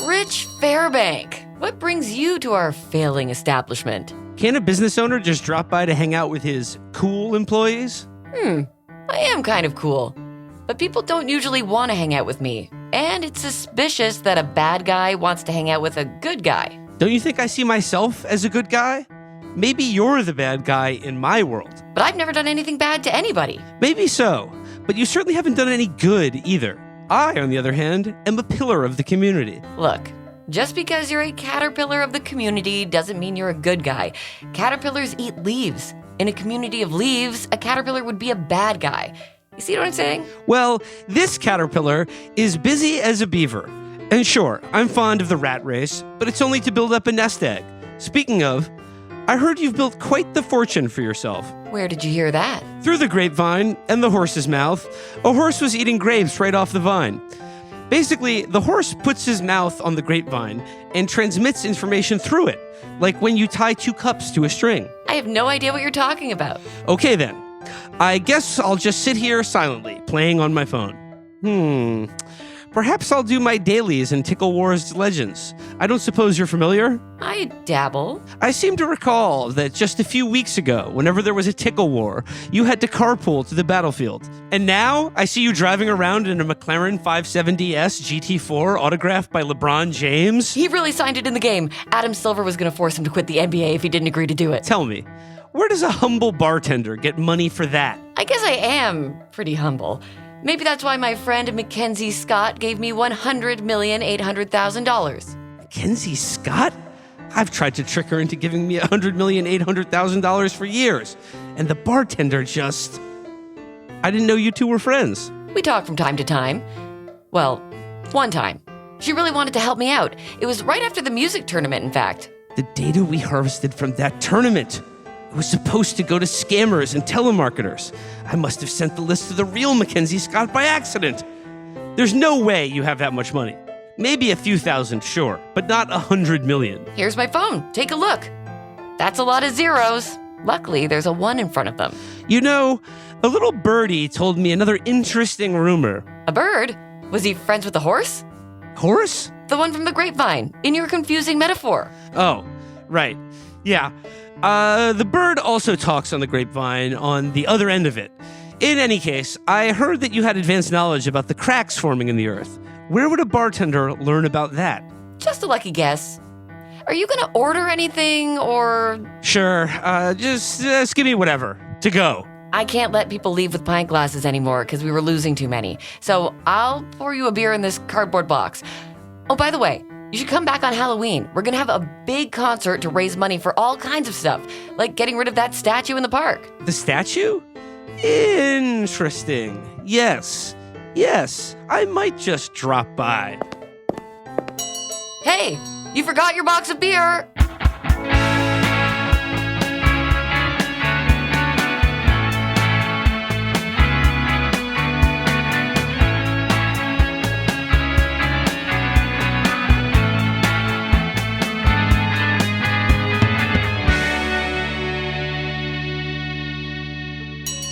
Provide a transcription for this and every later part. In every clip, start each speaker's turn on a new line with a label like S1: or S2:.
S1: Rich Fairbank, what brings you to our failing establishment?
S2: Can a business owner just drop by to hang out with his cool employees?
S1: I am kind of cool, but people don't usually want to hang out with me, and it's suspicious that a bad guy wants to hang out with a good guy.
S2: Don't you think I see myself as a good guy? Maybe you're the bad guy in my world.
S1: But I've never done anything bad to anybody.
S2: Maybe so, but you certainly haven't done any good either. I, on the other hand, am a pillar of the community.
S1: Look, just because you're a caterpillar of the community doesn't mean you're a good guy. Caterpillars eat leaves. In a community of leaves, a caterpillar would be a bad guy. You see what I'm saying?
S2: Well, this caterpillar is busy as a beaver. And sure, I'm fond of the rat race, but it's only to build up a nest egg. Speaking of, I heard you've built quite the fortune for yourself.
S1: Where did you hear that?
S2: Through the grapevine and the horse's mouth. A horse was eating grapes right off the vine. Basically, the horse puts his mouth on the grapevine and transmits information through it, like when you tie two cups to a string.
S1: I have no idea what you're talking about.
S2: Okay then, I guess I'll just sit here silently, playing on my phone. Perhaps I'll do my dailies in Tickle Wars Legends. I don't suppose you're familiar?
S1: I dabble.
S2: I seem to recall that just a few weeks ago, whenever there was a Tickle War, you had to carpool to the battlefield. And now, I see you driving around in a McLaren 570S GT4 autographed by LeBron James.
S1: He really signed it in the game. Adam Silver was going to force him to quit the NBA if he didn't agree to do it.
S2: Tell me, where does a humble bartender get money for that?
S1: I guess I am pretty humble. Maybe that's why my friend Mackenzie Scott gave me $100,800,000.
S2: Mackenzie Scott? I've tried to trick her into giving me $100,800,000 for years. And the bartender just... I didn't know you two were friends.
S1: We talk from time to time. Well, one time. She really wanted to help me out. It was right after the music tournament, in fact.
S2: The data we harvested from that tournament. It was supposed to go to scammers and telemarketers. I must have sent the list to the real Mackenzie Scott by accident. There's no way you have that much money. Maybe a few thousand, sure, but not 100 million.
S1: Here's my phone. Take a look. That's a lot of zeros. Luckily, there's a 1 in front of them.
S2: You know, a little birdie told me another interesting rumor.
S1: A bird? Was he friends with the horse?
S2: Horse?
S1: The one from the grapevine, in your confusing metaphor.
S2: Oh, right. Yeah. The bird also talks on the grapevine on the other end of it. In any case, I heard that you had advanced knowledge about the cracks forming in the earth. Where would a bartender learn about that?
S1: Just a lucky guess. Are you gonna order anything, or...?
S2: Sure, just give me whatever. To go.
S1: I can't let people leave with pint glasses anymore because we were losing too many. So I'll pour you a beer in this cardboard box. Oh, by the way, you should come back on Halloween. We're gonna have a big concert to raise money for all kinds of stuff, like getting rid of that statue in the park.
S2: The statue? Interesting. Yes, I might just drop by.
S1: Hey, you forgot your box of beer.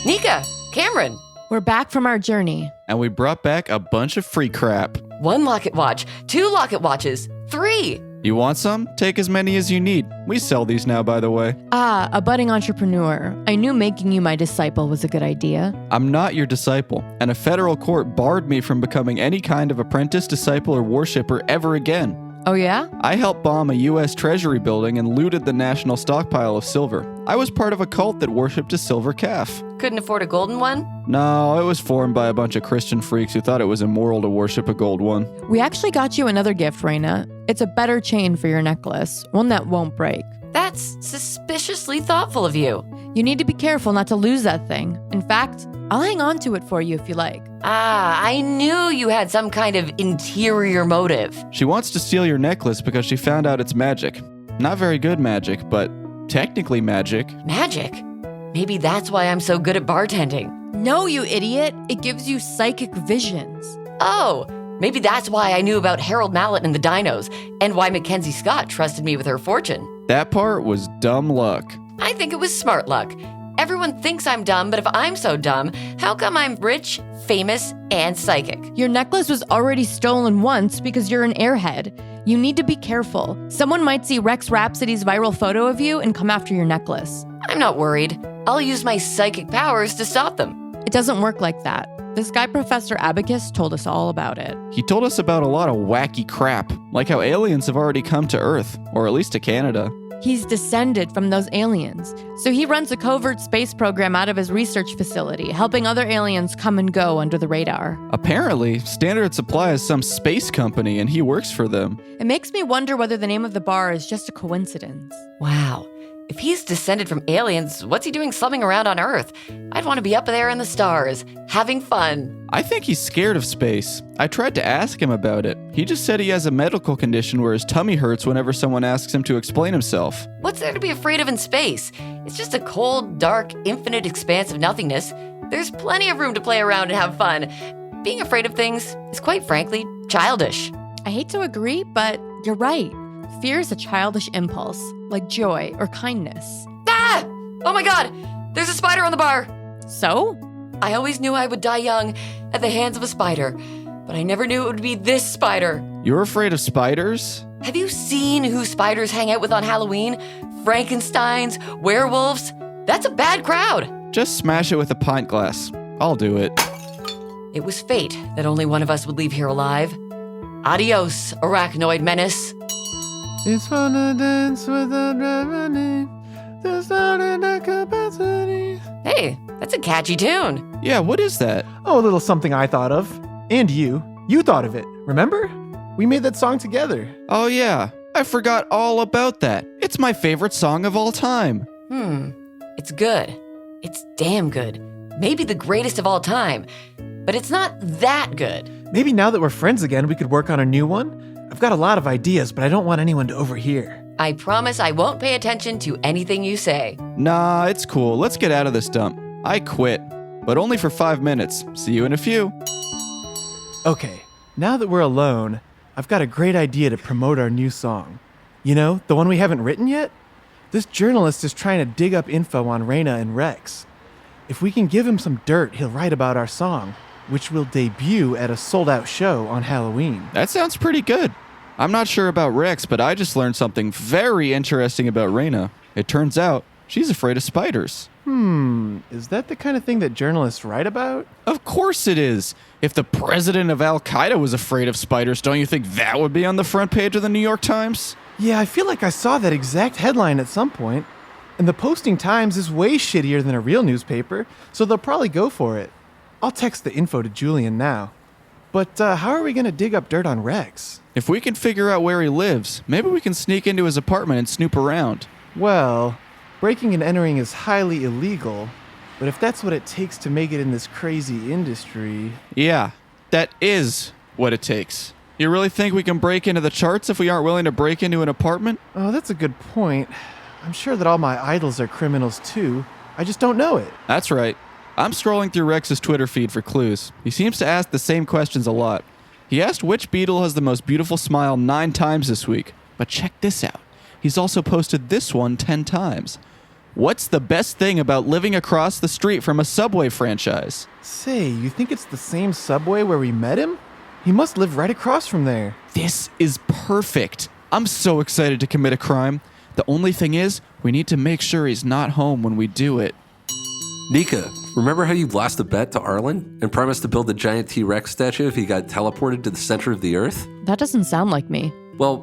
S1: Nika, Cameron.
S3: We're back from our journey.
S4: And we brought back a bunch of free crap.
S1: 1 locket watch, 2 locket watches, 3.
S4: You want some? Take as many as you need. We sell these now, by the way.
S3: Ah, a budding entrepreneur. I knew making you my disciple was a good idea.
S4: I'm not your disciple, and a federal court barred me from becoming any kind of apprentice, disciple, or worshipper ever again.
S3: Oh yeah?
S4: I helped bomb a U.S. Treasury building and looted the national stockpile of silver. I was part of a cult that worshipped a silver calf.
S1: Couldn't afford a golden one?
S4: No, it was formed by a bunch of Christian freaks who thought it was immoral to worship a gold one.
S3: We actually got you another gift, Raina. It's a better chain for your necklace, one that won't break.
S1: That's suspiciously thoughtful of you.
S3: You need to be careful not to lose that thing. In fact, I'll hang on to it for you if you like.
S1: Ah, I knew you had some kind of interior motive.
S4: She wants to steal your necklace because she found out it's magic. Not very good magic, but technically magic.
S1: Magic? Maybe that's why I'm so good at bartending.
S3: No, you idiot. It gives you psychic visions.
S1: Oh, maybe that's why I knew about Harold Mallet and the dinos, and why Mackenzie Scott trusted me with her fortune.
S4: That part was dumb luck.
S1: I think it was smart luck. Everyone thinks I'm dumb, but if I'm so dumb, how come I'm rich, famous, and psychic?
S3: Your necklace was already stolen once because you're an airhead. You need to be careful. Someone might see Rex Rhapsody's viral photo of you and come after your necklace.
S1: I'm not worried. I'll use my psychic powers to stop them.
S3: It doesn't work like that. This guy, Professor Abacus, told us all about it.
S4: He told us about a lot of wacky crap, like how aliens have already come to Earth, or at least to Canada.
S3: He's descended from those aliens. So he runs a covert space program out of his research facility, helping other aliens come and go under the radar.
S4: Apparently, Standard Supply is some space company and he works for them.
S3: It makes me wonder whether the name of the bar is just a coincidence.
S1: Wow. If he's descended from aliens, what's he doing slumming around on Earth? I'd want to be up there in the stars, having fun.
S4: I think he's scared of space. I tried to ask him about it. He just said he has a medical condition where his tummy hurts whenever someone asks him to explain himself.
S1: What's there to be afraid of in space? It's just a cold, dark, infinite expanse of nothingness. There's plenty of room to play around and have fun. Being afraid of things is quite frankly childish.
S3: I hate to agree, but you're right. Fear is a childish impulse, like joy or kindness.
S1: Ah! Oh my god! There's a spider on the bar!
S3: So?
S1: I always knew I would die young at the hands of a spider, but I never knew it would be this spider.
S4: You're afraid of spiders?
S1: Have you seen who spiders hang out with on Halloween? Frankensteins, werewolves? That's a bad crowd.
S4: Just smash it with a pint glass. I'll do it.
S1: It was fate that only one of us would leave here alive. Adios, arachnoid menace.
S5: It's fun to dance without gravity. There's not enough capacity.
S1: Hey, that's a catchy tune.
S4: Yeah, what is that?
S5: Oh, a little something I thought of. And you. You thought of it, remember? We made that song together.
S4: Oh yeah, I forgot all about that. It's my favorite song of all time.
S1: It's good. It's damn good. Maybe the greatest of all time. But it's not that good.
S5: Maybe now that we're friends again, we could work on a new one? I've got a lot of ideas, but I don't want anyone to overhear.
S1: I promise I won't pay attention to anything you say.
S4: Nah, it's cool. Let's get out of this dump. I quit, but only for 5 minutes. See you in a few.
S5: Okay, now that we're alone, I've got a great idea to promote our new song. You know, the one we haven't written yet? This journalist is trying to dig up info on Raina and Rex. If we can give him some dirt, he'll write about our song, which will debut at a sold-out show on Halloween.
S4: That sounds pretty good. I'm not sure about Rex, but I just learned something very interesting about Raina. It turns out she's afraid of spiders.
S5: Is that the kind of thing that journalists write about?
S4: Of course it is. If the president of Al-Qaeda was afraid of spiders, don't you think that would be on the front page of the New York Times?
S5: Yeah, I feel like I saw that exact headline at some point. And the Posting Times is way shittier than a real newspaper, so they'll probably go for it. I'll text the info to Julian now. But how are we going to dig up dirt on Rex?
S4: If we can figure out where he lives, maybe we can sneak into his apartment and snoop around.
S5: Well, breaking and entering is highly illegal, but if that's what it takes to make it in this crazy industry...
S4: Yeah, that is what it takes. You really think we can break into the charts if we aren't willing to break into an apartment?
S5: Oh, that's a good point. I'm sure that all my idols are criminals too. I just don't know it.
S4: That's right. I'm scrolling through Rex's Twitter feed for clues. He seems to ask the same questions a lot. He asked which Beatle has the most beautiful smile 9 times this week. But check this out. He's also posted this one 10 times. What's the best thing about living across the street from a Subway franchise?
S5: Say, you think it's the same Subway where we met him? He must live right across from there.
S4: This is perfect. I'm so excited to commit a crime. The only thing is, we need to make sure he's not home when we do it.
S6: Nika, remember how you lost a bet to Arlen and promised to build a giant T-Rex statue if he got teleported to the center of the Earth?
S3: That doesn't sound like me.
S6: Well,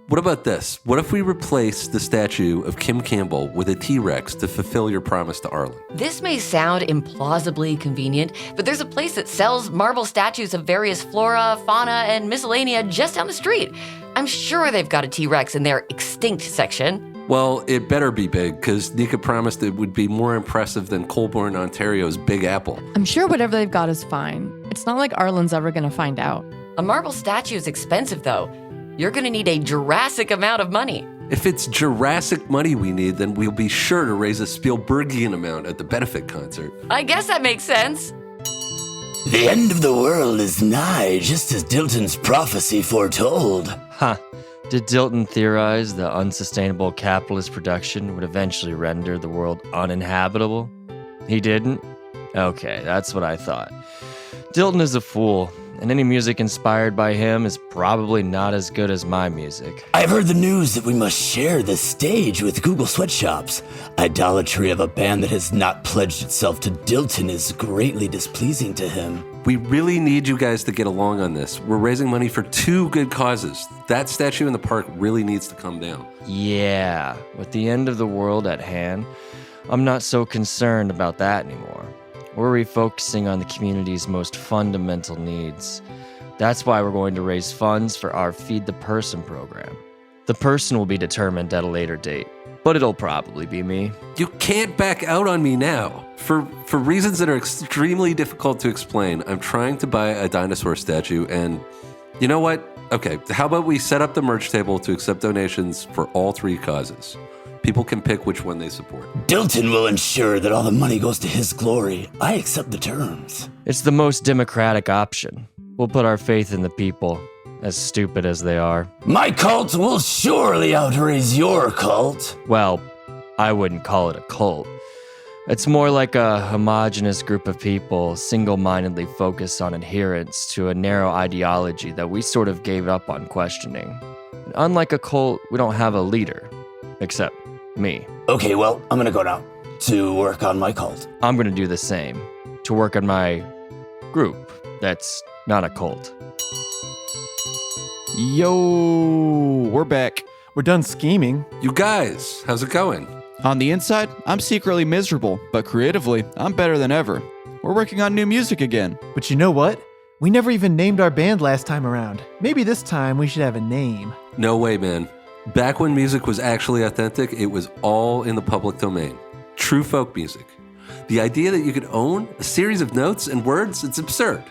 S6: what about this? What if we replace the statue of Kim Campbell with a T-Rex to fulfill your promise to Arlen?
S1: This may sound implausibly convenient, but there's a place that sells marble statues of various flora, fauna, and miscellanea just down the street. I'm sure they've got a T-Rex in their extinct section.
S6: Well, it better be big, because Nika promised it would be more impressive than Colborne, Ontario's Big Apple.
S3: I'm sure whatever they've got is fine. It's not like Arlen's ever going to find out.
S1: A marble statue is expensive, though. You're going to need a Jurassic amount of money.
S6: If it's Jurassic money we need, then we'll be sure to raise a Spielbergian amount at the benefit concert.
S1: I guess that makes sense.
S7: The end of the world is nigh, just as Dilton's prophecy foretold.
S8: Huh. Did Dilton theorize that unsustainable capitalist production would eventually render the world uninhabitable? He didn't? Okay, that's what I thought. Dilton is a fool. and any music inspired by him is probably not as good as my music.
S7: I've heard the news that we must share the stage with Google Sweatshops. Idolatry of a band that has not pledged itself to Dilton is greatly displeasing to him.
S6: We really need you guys to get along on this. We're raising money for 2 good causes. That statue in the park really needs to come down.
S8: Yeah, with the end of the world at hand, I'm not so concerned about that anymore. We're refocusing on the community's most fundamental needs. That's why we're going to raise funds for our Feed the Person program. The person will be determined at a later date, but it'll probably be me.
S6: You can't back out on me now. For reasons that are extremely difficult to explain, I'm trying to buy a dinosaur statue, and you know what? Okay, how about we set up the merch table to accept donations for all 3 causes? People can pick which one they support.
S7: Dilton will ensure that all the money goes to his glory. I accept the terms.
S8: It's the most democratic option. We'll put our faith in the people, as stupid as they are.
S7: My cult will surely outraise your cult.
S8: Well, I wouldn't call it a cult. It's more like a homogenous group of people single-mindedly focused on adherence to a narrow ideology that we sort of gave up on questioning. And unlike a cult, we don't have a leader, except me.
S7: Okay, well, I'm gonna go now to work on my cult.
S8: I'm gonna do the same, to work on my group that's not a cult.
S4: Yo, we're back.
S5: We're done scheming.
S6: You guys, how's it going?
S4: On the inside, I'm secretly miserable, but creatively, I'm better than ever. We're working on new music again.
S5: But you know what? We never even named our band last time around. Maybe this time we should have a name.
S6: No way, man. Back when music was actually authentic, it was all in the public domain. True folk music. The idea that you could own a series of notes and words, it's absurd.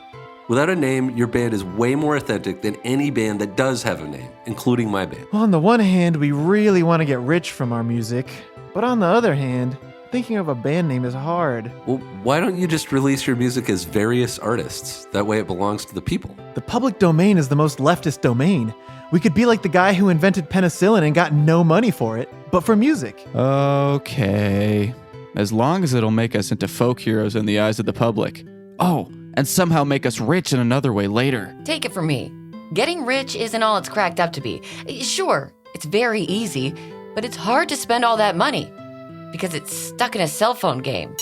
S6: Without a name, your band is way more authentic than any band that does have a name, including my band.
S5: Well, on the one hand, we really want to get rich from our music. But on the other hand, thinking of a band name is hard.
S6: Well, why don't you just release your music as various artists? That way it belongs to the people.
S5: The public domain is the most leftist domain. We could be like the guy who invented penicillin and got no money for it, but for music.
S4: Okay. As long as it'll make us into folk heroes in the eyes of the public. Oh, and somehow make us rich in another way later.
S1: Take it from me. Getting rich isn't all it's cracked up to be. Sure, it's very easy, but it's hard to spend all that money because it's stuck in a cell phone game.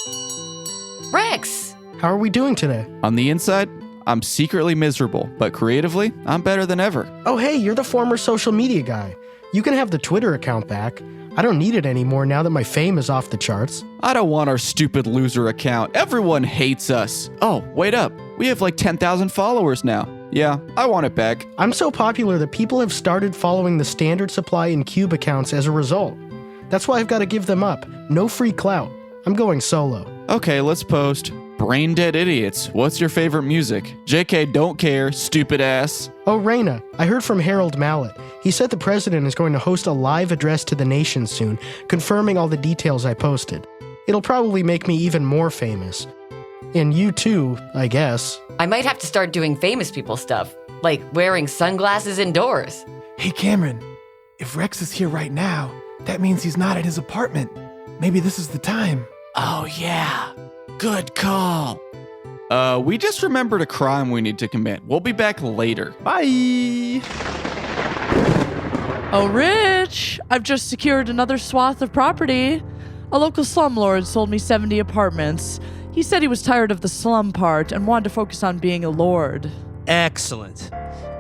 S1: Rex!
S9: How are we doing today?
S4: On the inside, I'm secretly miserable, but creatively, I'm better than ever.
S9: Oh, hey, you're the former social media guy. You can have the Twitter account back. I don't need it anymore now that my fame is off the charts.
S4: I don't want our stupid loser account. Everyone hates us. Oh, wait up. We have like 10,000 followers now. Yeah, I want it back.
S9: I'm so popular that people have started following the Standard Supply and Cube accounts as a result. That's why I've got to give them up. No free clout. I'm going solo.
S4: Okay, let's post. Brain dead idiots. What's your favorite music? JK, don't care, stupid ass.
S9: Oh, Raina, I heard from Harold Mallet. He said the president is going to host a live address to the nation soon, confirming all the details I posted. It'll probably make me even more famous. And you too, I guess.
S1: I might have to start doing famous people stuff, like wearing sunglasses indoors.
S5: Hey, Cameron, if Rex is here right now, that means he's not at his apartment. Maybe this is the time.
S4: Oh, yeah. Good call. We just remembered a crime we need to commit. We'll be back later.
S5: Bye!
S3: Oh, Rich, I've just secured another swath of property. A local slumlord sold me 70 apartments. He said he was tired of the slum part and wanted to focus on being a lord.
S2: Excellent.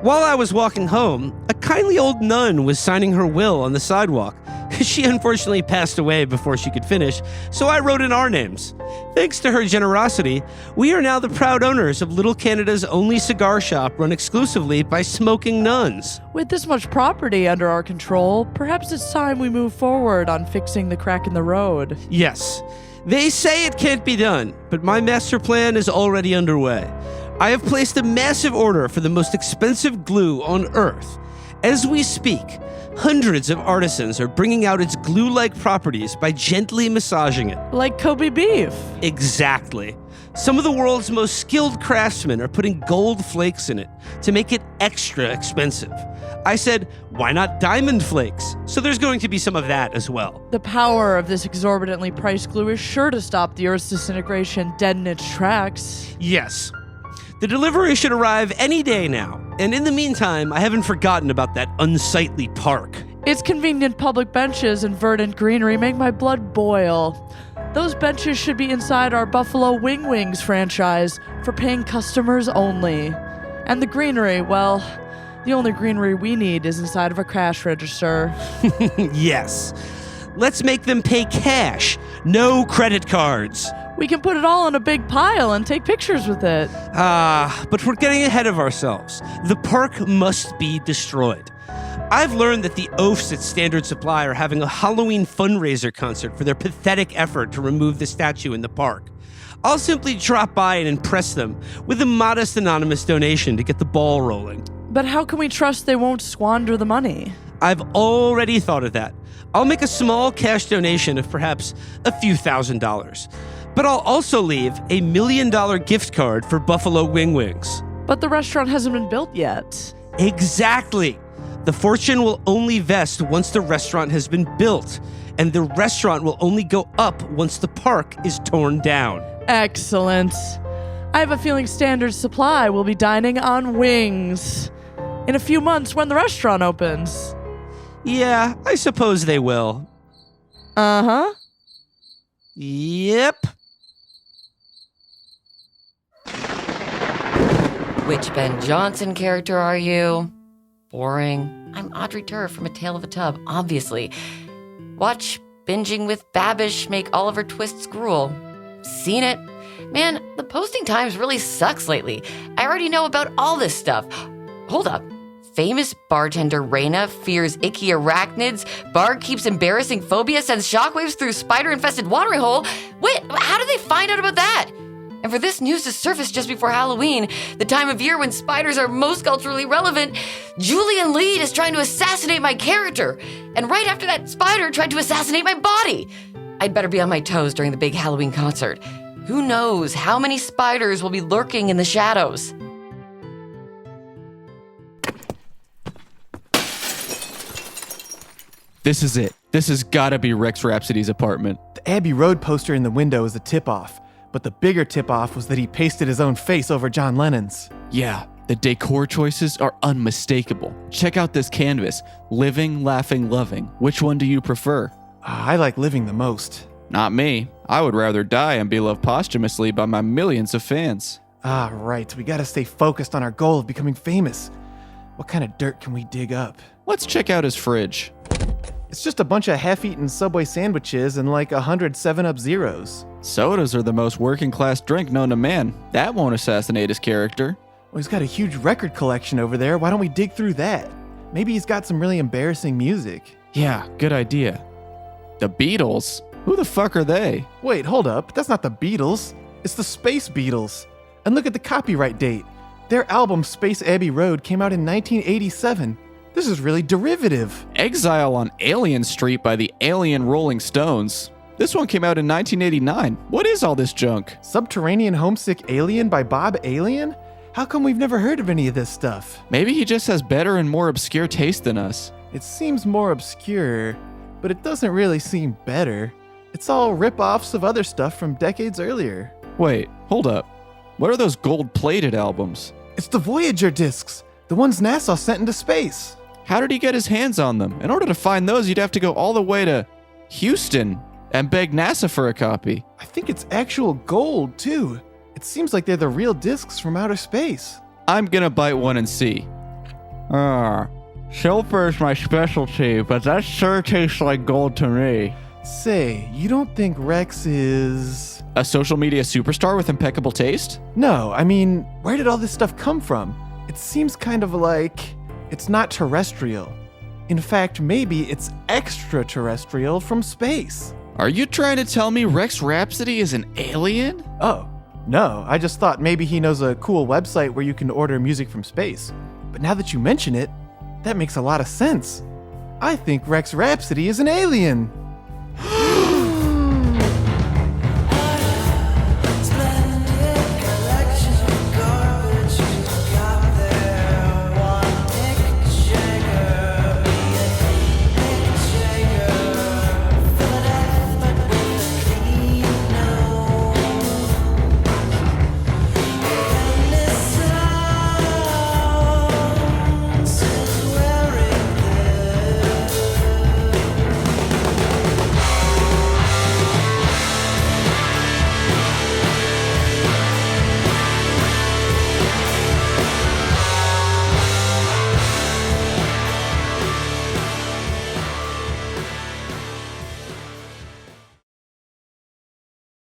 S2: While I was walking home, a kindly old nun was signing her will on the sidewalk. She unfortunately passed away before she could finish, so I wrote in our names. Thanks to her generosity, we are now the proud owners of Little Canada's only cigar shop run exclusively by smoking nuns.
S3: With this much property under our control, perhaps it's time we move forward on fixing the crack in the road.
S2: Yes, they say it can't be done, but my master plan is already underway. I have placed a massive order for the most expensive glue on Earth. As we speak, hundreds of artisans are bringing out its glue-like properties by gently massaging it.
S3: Like Kobe beef.
S2: Exactly. Some of the world's most skilled craftsmen are putting gold flakes in it to make it extra expensive. I said, why not diamond flakes? So there's going to be some of that as well.
S3: The power of this exorbitantly priced glue is sure to stop the Earth's disintegration dead in its tracks.
S2: Yes. The delivery should arrive any day now, and in the meantime, I haven't forgotten about that unsightly park.
S3: Its convenient public benches and verdant greenery make my blood boil. Those benches should be inside our Buffalo Wing Wings franchise for paying customers only. And the greenery, well, the only greenery we need is inside of a cash register.
S2: Yes. Let's make them pay cash, no credit cards.
S3: We can put it all in a big pile and take pictures with it.
S2: But we're getting ahead of ourselves. The park must be destroyed. I've learned that the oafs at Standard Supply are having a Halloween fundraiser concert for their pathetic effort to remove the statue in the park. I'll simply drop by and impress them with a modest anonymous donation to get the ball rolling.
S3: But how can we trust they won't squander the money?
S2: I've already thought of that. I'll make a small cash donation of perhaps a few $1,000s. But I'll also leave a $1 million gift card for Buffalo Wing Wings.
S3: But the restaurant hasn't been built yet.
S2: Exactly. The fortune will only vest once the restaurant has been built, and the restaurant will only go up once the park is torn down.
S3: Excellent. I have a feeling Standard Supply will be dining on wings in a few months when the restaurant opens.
S2: Yeah, I suppose they will.
S3: Uh-huh.
S2: Yep.
S1: Which Ben Johnson character are you? Boring. I'm Audrey Turr from A Tale of a Tub, obviously. Watch Binging with Babish make Oliver Twist's gruel. Seen it? Man, the posting times really sucks lately. I already know about all this stuff. Hold up. Famous bartender Raina fears icky arachnids. Bard keeps embarrassing phobia, sends shockwaves through spider-infested watering hole. Wait, how did they find out about that? And for this news to surface just before Halloween, the time of year when spiders are most culturally relevant, Julian Lead is trying to assassinate my character. And right after that spider tried to assassinate my body. I'd better be on my toes during the big Halloween concert. Who knows how many spiders will be lurking in the shadows?
S4: This is it. This has gotta be Rex Rhapsody's apartment.
S5: The Abbey Road poster in the window is a tip-off, but the bigger tip-off was that he pasted his own face over John Lennon's.
S4: Yeah, the decor choices are unmistakable. Check out this canvas. Living, laughing, loving. Which one do you prefer?
S5: I like living the most.
S4: Not me. I would rather die and be loved posthumously by my millions of fans.
S5: Right. We gotta stay focused on our goal of becoming famous. What kind of dirt can we dig up?
S4: Let's check out his fridge.
S5: It's just a bunch of half-eaten Subway sandwiches and like 100 7-Up Zeros.
S4: Sodas are the most working-class drink known to man. That won't assassinate his character.
S5: Well, he's got a huge record collection over there. Why don't we dig through that? Maybe he's got some really embarrassing music.
S4: Yeah, good idea. The Beatles? Who the fuck are they?
S5: Wait, hold up. That's not the Beatles. It's the Space Beatles. And look at the copyright date. Their album Space Abbey Road came out in 1987. This is really derivative.
S4: Exile on Alien Street by the Alien Rolling Stones. This one came out in 1989. What is all this junk?
S5: Subterranean Homesick Alien by Bob Alien? How come we've never heard of any of this stuff?
S4: Maybe he just has better and more obscure taste than us.
S5: It seems more obscure, but it doesn't really seem better. It's all rip-offs of other stuff from decades earlier.
S4: Wait, hold up. What are those gold-plated albums?
S5: It's the Voyager discs, the ones NASA sent into space.
S4: How did he get his hands on them? In order to find those, you'd have to go all the way to Houston and beg NASA for a copy.
S5: I think it's actual gold, too. It seems like they're the real discs from outer space.
S4: I'm gonna bite one and see. Silver is my specialty, but that sure tastes like gold to me.
S5: Say, you don't think Rex is...
S4: A social media superstar with impeccable taste?
S5: No, I mean, where did all this stuff come from? It seems kind of like... It's not terrestrial. In fact, maybe it's extraterrestrial from space.
S4: Are you trying to tell me Rex Rhapsody is an alien?
S5: Oh, no. I just thought maybe he knows a cool website where you can order music from space. But now that you mention it, that makes a lot of sense. I think Rex Rhapsody is an alien.